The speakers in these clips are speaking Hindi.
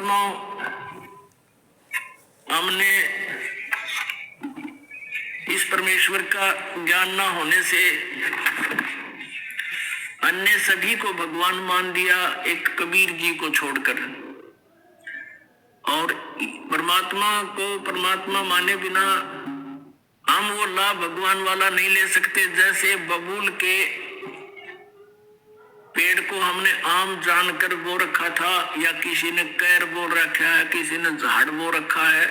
आत्माओं, हमने इस परमेश्वर का ज्ञान न होने से अन्य सभी को भगवान मान दिया, एक कबीर जी को छोड़कर। और परमात्मा को परमात्मा माने बिना हम वो लाभ भगवान वाला नहीं ले सकते। जैसे बबूल के पेड़ को हमने आम जानकर बो रखा था, या किसी ने कैर बो रखा है, किसी ने झाड़ बो रखा है,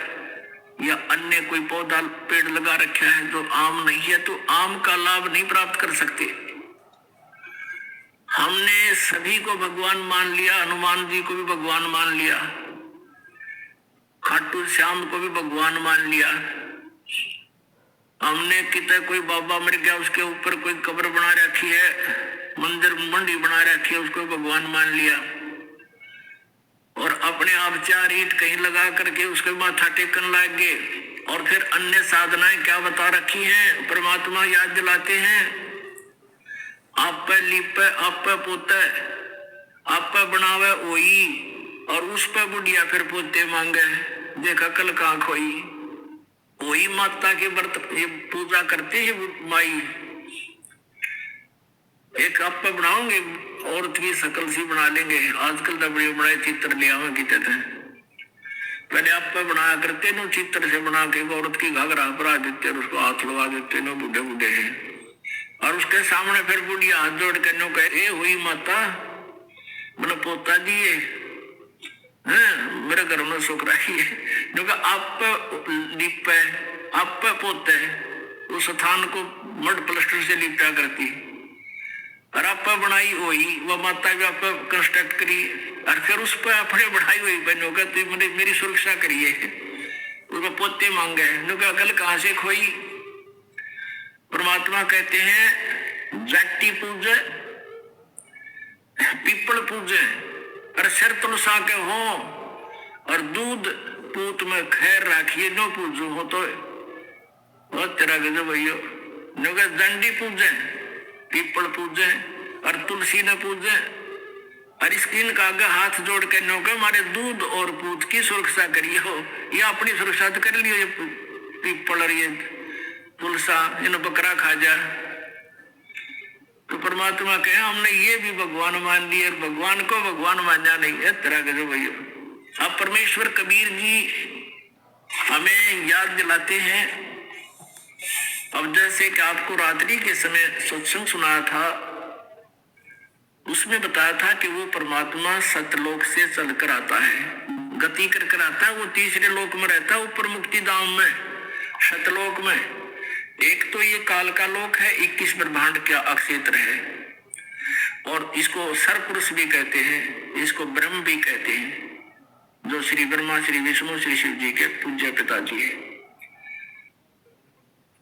या अन्य कोई पौधा पेड़ लगा रखा है जो आम नहीं है, तो आम का लाभ नहीं प्राप्त कर सकते। हमने सभी को भगवान मान लिया, हनुमान जी को भी भगवान मान लिया, खाटू श्याम को भी भगवान मान लिया। हमने कितने कोई बाबा मर गया, उसके ऊपर कोई कब्र बना रखी है, मंदिर मंडी बना रखी है, उसको भगवान मान लिया। और अपने आप 4 ईंट कहीं लगा करके उसके माथा टेकन लग गए। और फिर अन्य साधनाएं क्या बता रखी हैं, परमात्मा याद दिलाते हैं, आप पे लिपे, आप पे पोते, आप पे बनावे ओई, और उस पे बुढ़िया फिर पोते मांगे, देखा कल कहाँ खोई। वही माता के व्रत ये पूजा करते हैं माई। एक आप पे बनाओगे, औरत की शकल सी बना लेंगे, आजकल तो बड़े बड़े चित्र ले आवे की कहते हैं। पहले आप पे बनाया करते न, चित्र से बना के औरत की घाघरा भरा देते, उसको हाथ लगा देते न, बूढ़े बूढ़े हैं। और उसके सामने फिर बुढ़िया हाथ जोड़ कर नो कहे, हुई माता बोले पोता जी मेरे घर में सुख रही है, जो आप लिपे, आप पोते उस स्थान को मड प्लास्टर से लिपटा करती, और आप बनाई हुई वह माता भी आप कंस्ट्रक्ट करी, और फिर उस पर अपने बढ़ाई हुई बहनों का तो मेरी सुरक्षा करिए, उसको पोते मांगे, जो अकल कहां से खोई। परमात्मा कहते हैं जाति पूजे, पीपल पूजे, और सिर तुलसा के हो, और दूध पूत में खैर राखिए, नो पूजो हो तो बहुत तेरा गजब भैया। नो के दंडी पूजे, पीपल पूजे, और तुलसी ने पूजे, और स्किन का आगे हाथ जोड़ के नो के हमारे दूध और पूत की सुरक्षा करिए हो, या अपनी सुरक्षा तो कर लियो, ये पीपल और ये तुलसा इन बकरा खा जा। तो परमात्मा कहे हमने ये भी भगवान मान लिए, और भगवान को भगवान मानना नहीं है, तरह के जो भैया। अब परमेश्वर कबीर जी हमें याद दिलाते हैं। अब जैसे कि आपको रात्रि के समय सत्संग सुनाया था, उसमें बताया था कि वो परमात्मा सतलोक से चलकर आता है, गति कर आता है, वो तीसरे लोक में रहता है, ऊपर मुक्ति धाम में, सतलोक में। एक तो ये काल का लोक है, 21 ब्रह्मांड का अक्षेत्र है, और इसको सरपुरुष भी कहते हैं, इसको ब्रह्म भी कहते हैं, जो श्री ब्रह्मा, श्री विष्णु, श्री शिव जी के पूज्य पिताजी है।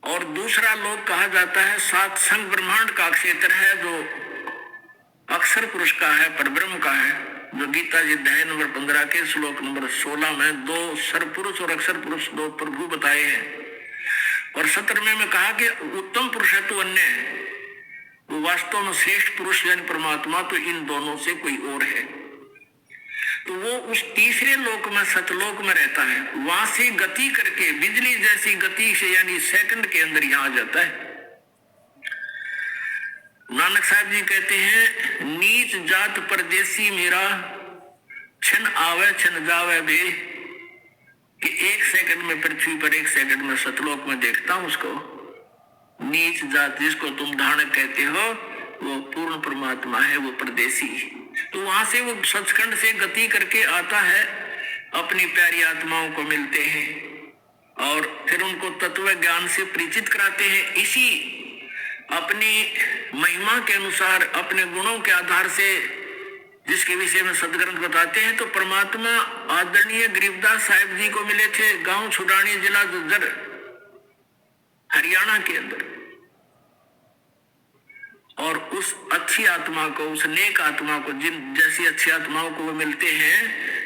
और दूसरा लोक कहा जाता है सात संग ब्रह्मांड का क्षेत्र है, जो अक्षर पुरुष का है, परब्रह्म का है, जो गीता जी अध्याय नंबर 15 के श्लोक नंबर 16 में 2 सरपुरुष और अक्षर पुरुष 2 प्रभु बताए हैं। और 17वें में कहा कि उत्तम पुरुष है तो अन्य है, वो वास्तव में श्रेष्ठ पुरुष यानी परमात्मा तो इन दोनों से कोई और है। तो वो उस तीसरे लोक में सतलोक में रहता है, वहां से गति करके बिजली जैसी गति से यानी सेकंड के अंदर यहां आ जाता है। नानक साहब जी कहते हैं नीच जात परदेसी मेरा, छिन आवे छिन जावे बे, कि 1 सेकंड में पृथ्वी पर 1 सेकंड में सतलोक में देखता हूं उसको। नीच जात जिसको तुम धानक कहते हो, वो पूर्ण परमात्मा है, वो परदेसी। तो वहां से वो सचखंड से गति करके आता है, अपनी प्यारी आत्माओं को मिलते हैं, और फिर उनको तत्व ज्ञान से परिचित कराते हैं। इसी अपनी महिमा के अनुसार, अपने गुणों के आधार से, जिसके विषय में सदग्रंथ बताते हैं, तो परमात्मा आदरणीय गरीबदास साहिब जी को मिले थे, गांव छुड़ानी, जिला झज्जर, हरियाणा के अंदर। और उस अच्छी आत्मा को, उस नेक आत्मा को, जिन जैसी अच्छी आत्माओं को वो मिलते हैं,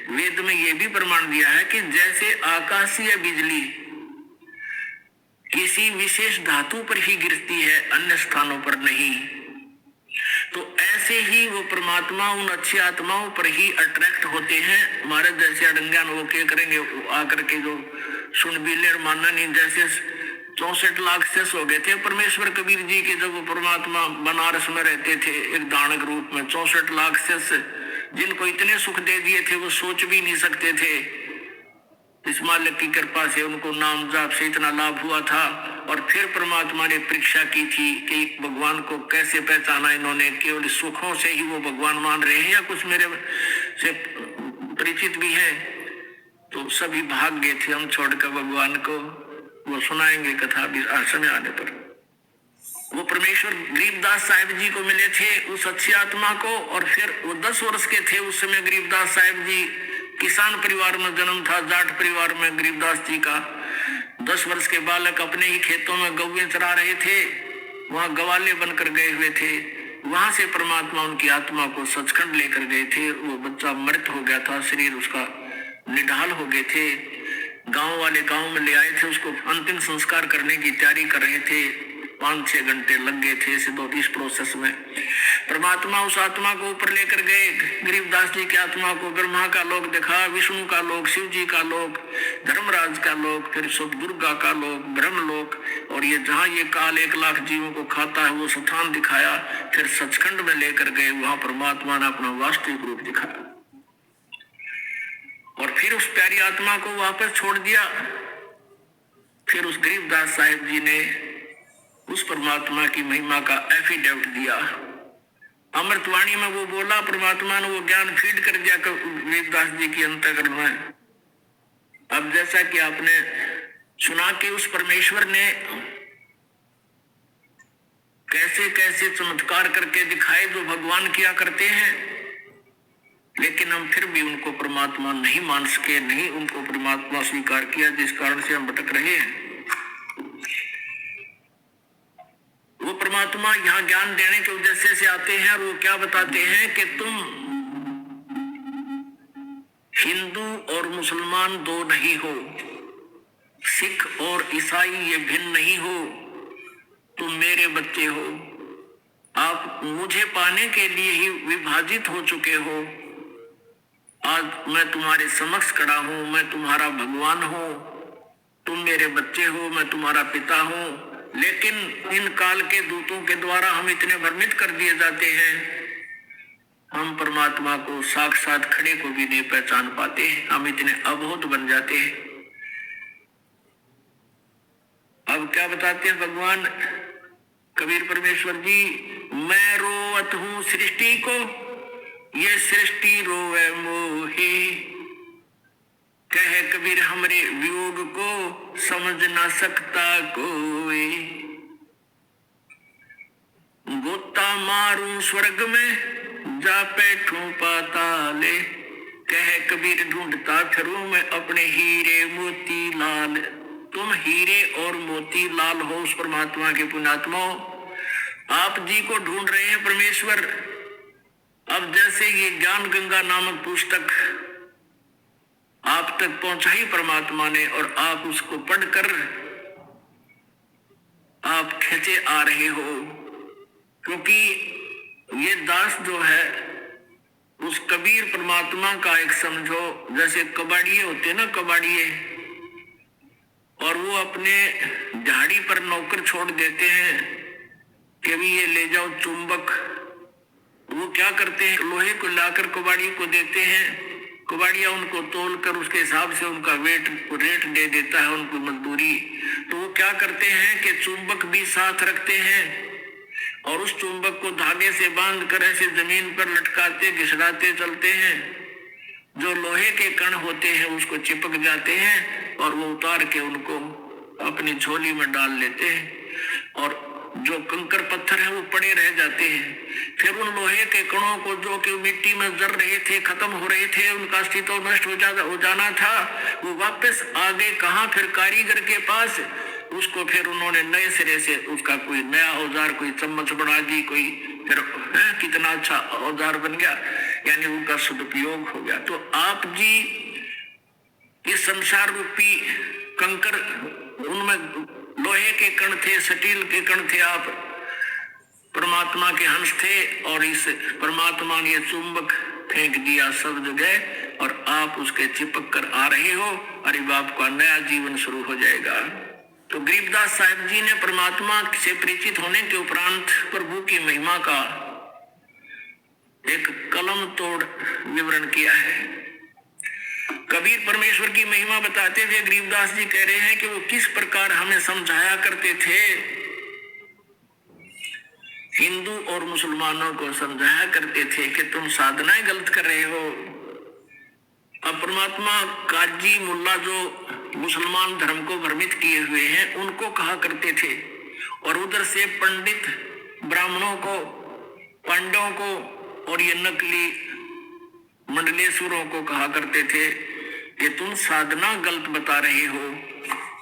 वेद में ये भी प्रमाण दिया है कि जैसे आकाशीय बिजली किसी विशेष धातु पर ही गिरती है, अन्य स्थानों पर नहीं, तो ऐसे ही वो परमात्मा उन अच्छी आत्माओं पर ही अट्रैक्ट होते हैं। हमारे जैसे अड़ंगान वो क्या करेंगे, आकर के जो सुन भी ले मानना नहीं। जैसे 64 लाख शेष हो गए थे परमेश्वर कबीर जी के, जब वो परमात्मा बनारस में रहते थे एक दानक रूप में। 64 लाख शेष जिनको इतने सुख दे दिए थे वो सोच भी नहीं सकते थे। इस मालिक की कृपा से उनको नाम जाप से इतना लाभ हुआ था। और फिर परमात्मा ने परीक्षा की थी कि भगवान को कैसे पहचाना इन्होंने, केवल सुखों से ही वो भगवान मान रहे हैं या कुछ मेरे से परिचित भी हैं। तो सभी भाग गए थे हम छोड़कर भगवान को। वो सुनाएंगे कथा भी समय आने पर। वो परमेश्वर गरीबदास साहिब जी को मिले थे, उस अच्छी आत्मा को। और फिर वो 10 वर्ष के थे उस समय। गरीबदास साहिब जी किसान परिवार में जन्म था, जाट परिवार में गरीबदास जी का। 10 वर्ष के बालक अपने ही खेतों में गौएं चरा रहे थे, वहां गवाले बनकर गए हुए थे। वहां से परमात्मा उनकी आत्मा को सचखंड लेकर गए थे। वो बच्चा मृत हो गया था, शरीर उसका निढाल हो गए थे। गांव वाले गांव में ले आए थे, उसको अंतिम संस्कार करने की तैयारी कर रहे थे। 5-6 घंटे लग गए थे इस प्रोसेस में। परमात्मा उस आत्मा को ऊपर लेकर गए। गरीबदास जी की आत्मा को ब्रह्मा का लोक दिखा, विष्णु का लोक, शिव जी का लोक, धर्मराज का लोक, फिर सब दुर्गा का लोक, ब्रह्म लोक। और ये जहाँ ये काल 1 लाख जीवों को खाता है वो स्थान दिखाया। फिर सचखंड में लेकर गए, वहां परमात्मा ने अपना वास्तविक रूप दिखाया। और फिर उस प्यारी आत्मा को वापस छोड़ दिया। फिर उस गरीबदास साहिब जी ने उस परमात्मा की महिमा का एफिडेविट दिया। अमृतवाणी में वो बोला, परमात्मा ने वो ज्ञान फीड कर दिया गरीबदास जी की अंतःकरण में। अब जैसा कि आपने सुना कि उस परमेश्वर ने कैसे कैसे चमत्कार करके दिखाए जो भगवान किया करते हैं, लेकिन हम फिर भी उनको परमात्मा नहीं मान सके, नहीं उनको परमात्मा स्वीकार किया, जिस कारण से हम भटक रहे हैं। वो परमात्मा यहाँ ज्ञान देने के उद्देश्य से आते हैं और वो क्या बताते हैं कि तुम हिंदू और मुसलमान दो नहीं हो, सिख और ईसाई ये भिन्न नहीं हो, तुम मेरे बच्चे हो। आप मुझे पाने के लिए ही विभाजित हो चुके हो। आज मैं तुम्हारे समक्ष खड़ा हूं, मैं तुम्हारा भगवान हूं, तुम मेरे बच्चे हो, मैं तुम्हारा पिता हूं। लेकिन इन काल के दूतों के द्वारा हम इतने भ्रमित कर दिए जाते हैं, हम परमात्मा को साक्षात खड़े को भी नहीं पहचान पाते। हम इतने अबोध बन जाते हैं। अब क्या बताते हैं भगवान कबीर परमेश्वर जी, मैं रोवत हूं सृष्टि को, ये सृष्टि रोवे मोहे। कहे कबीर हमरे वियोग को, समझ ना सकता कोई। गोता मारूं स्वर्ग में, जा बैठूं पाताले। कहे कबीर ढूंढता फिरूं मैं अपने हीरे मोती लाल। तुम हीरे और मोती लाल हो उस परमात्मा के पुण्यात्माओं। आप जी को ढूंढ रहे हैं परमेश्वर। अब जैसे ये ज्ञान गंगा नामक पुस्तक आप तक पहुंचाई परमात्मा ने, और आप उसको पढ़कर आप खींचे आ रहे हो, क्योंकि ये दास जो है उस कबीर परमात्मा का एक समझो जैसे कबाड़िए होते ना, कबाड़िए, और वो अपने झाड़ी पर नौकर छोड़ देते हैं कि भी ये ले जाओ चुंबक। वो क्या करते हैं, लोहे को लाकर कबाड़ी को देते हैं। कबाड़िया उनको तोल कर उसके हिसाब से उनका रेट दे देता है, उनको मजदूरी। तो वो क्या करते हैं कि चुंबक भी साथ रखते हैं और उस चुंबक को धागे से बांध कर ऐसे जमीन पर लटकाते घिसड़ाते चलते हैं। जो लोहे के कण होते हैं उसको चिपक जाते हैं और वो उतार के उनको अपनी झोली में डाल लेते हैं, और जो कंकर पत्थर है वो पड़े रह जाते हैं। फिर उन लोहे के कणों को जो कि मिट्टी में जर रहे थे, खत्म हो रहे थे, उनका अस्तित्व नष्ट हो जाना था, वो वापस आ गए कहाँ, फिर कारीगर के पास। उसको फिर उन्होंने नए सिरे से उसका कोई नया औजार, कोई चम्मच बना दी, कोई फिर कितना अच्छा औजार बन गया, यानी उनका सदुपयोग हो गया। तो आप जी इस संसार रूपी कंकर, उनमें लोहे के कण थे, स्टील के कण थे। परमात्मा के हंस थे और इस परमात्मा ने चुंबक फेंक दिया सब जगह और आप उसके चिपक कर आ रहे हो। अरे बाप का नया जीवन शुरू हो जाएगा। तो गरीबदास साहिब जी ने परमात्मा से परिचित होने के उपरांत प्रभु की महिमा का एक कलम तोड़ विवरण किया है। कबीर परमेश्वर की महिमा बताते हुए गरीबदास जी कह रहे हैं कि वो किस प्रकार हमें समझाया करते थे। हिंदू और मुसलमानों को समझाया करते थे कि तुम साधनाएं गलत कर रहे हो। अब परमात्मा काजी मुल्ला जो मुसलमान धर्म को भ्रमित किए हुए हैं उनको कहा करते थे और उधर से पंडित ब्राह्मणों को, पांडवों को और ये नकली मंडलेश्वरों को कहा करते थे कि तुम साधना गलत बता रहे हो,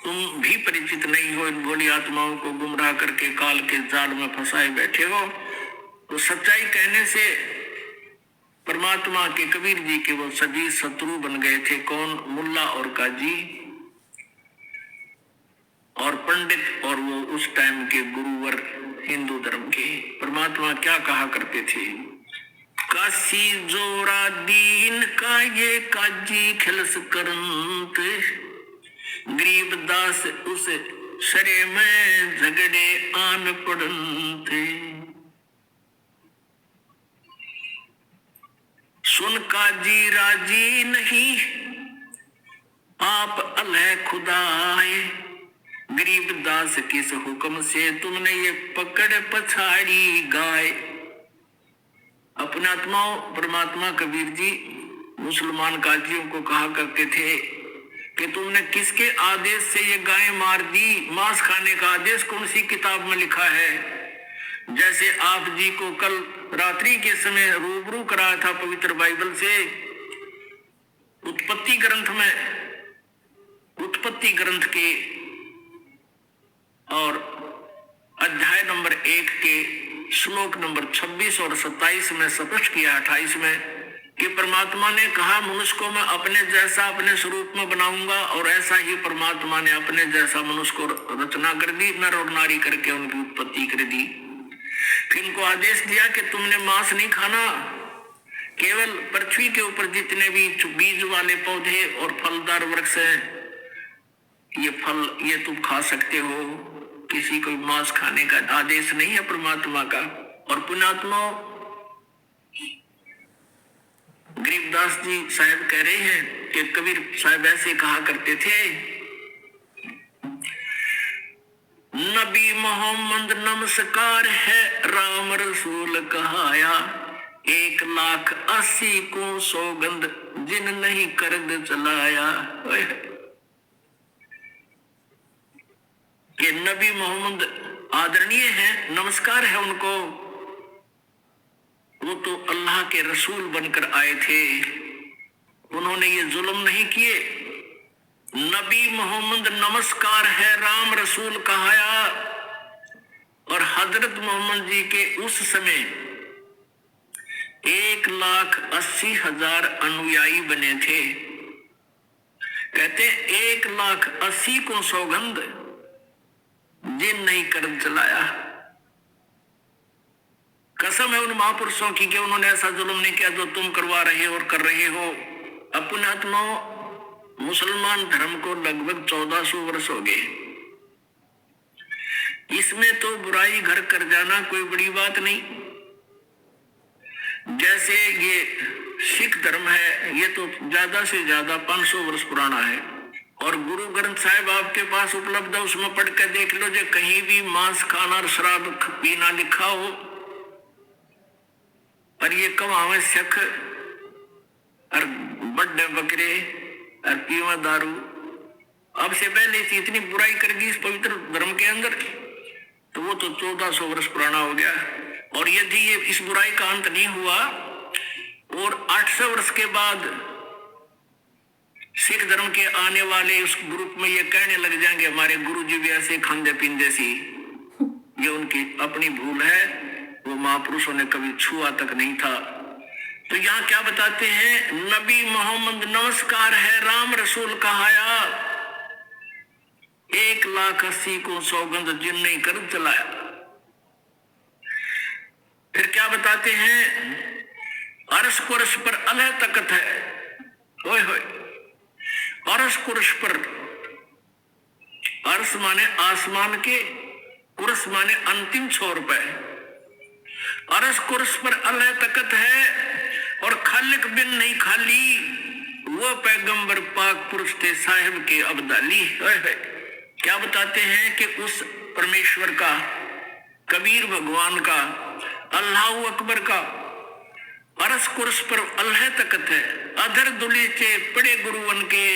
तुम भी परिचित नहीं हो, इन भोली आत्माओं को गुमराह करके काल के जाल में फंसाए बैठे हो। तो सच्चाई कहने से परमात्मा के कबीर जी के वो सभी शत्रु बन गए थे। कौन? मुल्ला और काजी और पंडित और वो उस टाइम के गुरुवर हिंदू धर्म के। परमात्मा क्या कहा करते थे? काशी जोरा दीन का ये काजी खिलस करंत, गरीबदास उस सरे में झगड़े आन पड़ंत। सुन काजी राजी नहीं आप अलह खुदाए, गरीबदास किस हुक्म से तुमने ये पकड़ पछाड़ी गाय। अपने आत्माओं परमात्मा कबीर जी मुसलमान काजियों को कहा करते थे कि तुमने किसके आदेश से ये गाय मार दी? मांस खाने का आदेश कौन सी किताब में लिखा है? जैसे आप जी को कल रात्रि के समय रूबरू कराया था पवित्र बाइबल से, उत्पत्ति ग्रंथ में, उत्पत्ति ग्रंथ के और अध्याय नंबर 1 के श्लोक नंबर 26 और 27 में स्पष्ट किया, 28 में, कि परमात्मा ने कहा मनुष्य को मैं अपने जैसा अपने स्वरूप में बनाऊंगा और ऐसा ही परमात्मा ने अपने जैसा मनुष्य को रचना कर दी, नर और नारी करके उनकी उत्पत्ति कर दी। फिर इनको आदेश दिया कि तुमने मांस नहीं खाना, केवल पृथ्वी के ऊपर जितने भी बीज वाले पौधे और फलदार वृक्ष हैं ये फल ये तुम खा सकते हो, किसी को मांस खाने का आदेश नहीं है परमात्मा का। और पुण्यात्मा गरीबदास जी साहब कह रहे हैं कि कबीर साहब ऐसे कहा करते थे, नबी मोहम्मद नमस्कार है राम रसूल कहाया, 1,80,000 को सौगंध जिन नहीं कर्द चलाया। कि नबी मोहम्मद आदरणीय हैं, नमस्कार है उनको, वो तो अल्लाह के रसूल बनकर आए थे, उन्होंने ये जुल्म नहीं किए। नबी मोहम्मद नमस्कार है राम रसूल कहाया। और हजरत मोहम्मद जी के उस समय 1,80,000 अनुयायी बने थे। कहते 1,80,000 को सौगंध जिन नहीं कर्म चलाया। कसम है उन महापुरुषों की कि उन्होंने ऐसा जुल्म नहीं किया जो तुम करवा रहे हो और कर रहे हो। अपने आत्माओं मुसलमान धर्म को लगभग 1400 वर्ष हो गए। इसमें तो बुराई घर कर जाना कोई बड़ी बात नहीं। जैसे ये सिख धर्म है, ये तो ज्यादा से ज्यादा 500 वर्ष पुराना है और गुरु ग्रंथ साहिब आपके पास उपलब्ध है, उसमें पढ़ कर देख लो, जो कहीं भी मांस खाना और शराब पीना लिखा हो। पर ये कम आवश्यक और बड़े बकरे और पीवा दारू, अब से पहले से इतनी बुराई कर दी इस पवित्र धर्म के अंदर, तो वो तो 1400 वर्ष पुराना हो गया। और यदि ये इस बुराई का अंत नहीं हुआ और 800 वर्ष के बाद सिख धर्म के आने वाले उस ग्रुप में ये कहने लग जाएंगे हमारे गुरु जी भी ऐसे खांदे पींदे सी, ये उनकी अपनी भूल है, वो महापुरुषों ने कभी छुआ तक नहीं था। तो यहाँ क्या बताते हैं, नबी मोहम्मद नमस्कार है राम रसूल कहाया, 1,80,000 को सौगंध जिन नहीं कर चलाया। फिर क्या बताते हैं, अरस कुरस पर अलह तकत है, होय होय। अरस कुरस पर, अर्श माने आसमान के, कुरस माने अंतिम छोर पे। अरस कुरस पर अल्लाह तकत है और खालिक बिन नहीं खाली, वो पैगंबर पाक पुरुष थे साहिब के अब्दाली है। क्या बताते हैं कि उस परमेश्वर का, कबीर भगवान का, अल्लाह अकबर का अरस कुरस पर अल्लाह तकत है। अधर दुलीचे पड़े गुरुवन के,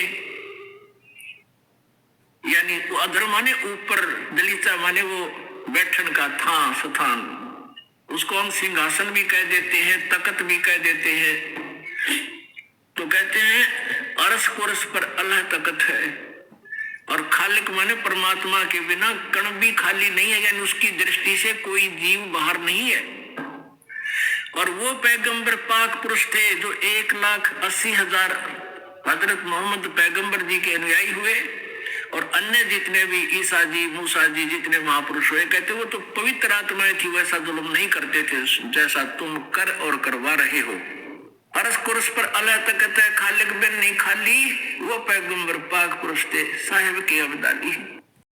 यानी वो अधर माने ऊपर, दलीचा माने वो बैठन का था स्थान, उसको हम सिंहासन भी कह देते हैं, तकत भी कह देते हैं। तो कहते हैं अरस कुरस पर अल्लाह तकत है और खालिक माने परमात्मा के बिना कण भी खाली नहीं है, यानी उसकी दृष्टि से कोई जीव बाहर नहीं है। और वो पैगंबर पाक पुरुष थे जो 1,80,000 हजरत मोहम्मद पैगंबर जी के अनुयायी हुए, और अन्य जितने भी ईसा जी, मूसा जी, जितने महापुरुष हुए, कहते वो तो पवित्र आत्माएं थी, वैसा जुल्म नहीं करते थे जैसा तुम कर और करवा रहे हो। अरस कुरस पर अल्लाह तकत है, खालिक बिन नहीं खाली, वो पैगंबर पाक पुरुष थे साहिब के अब्दाली।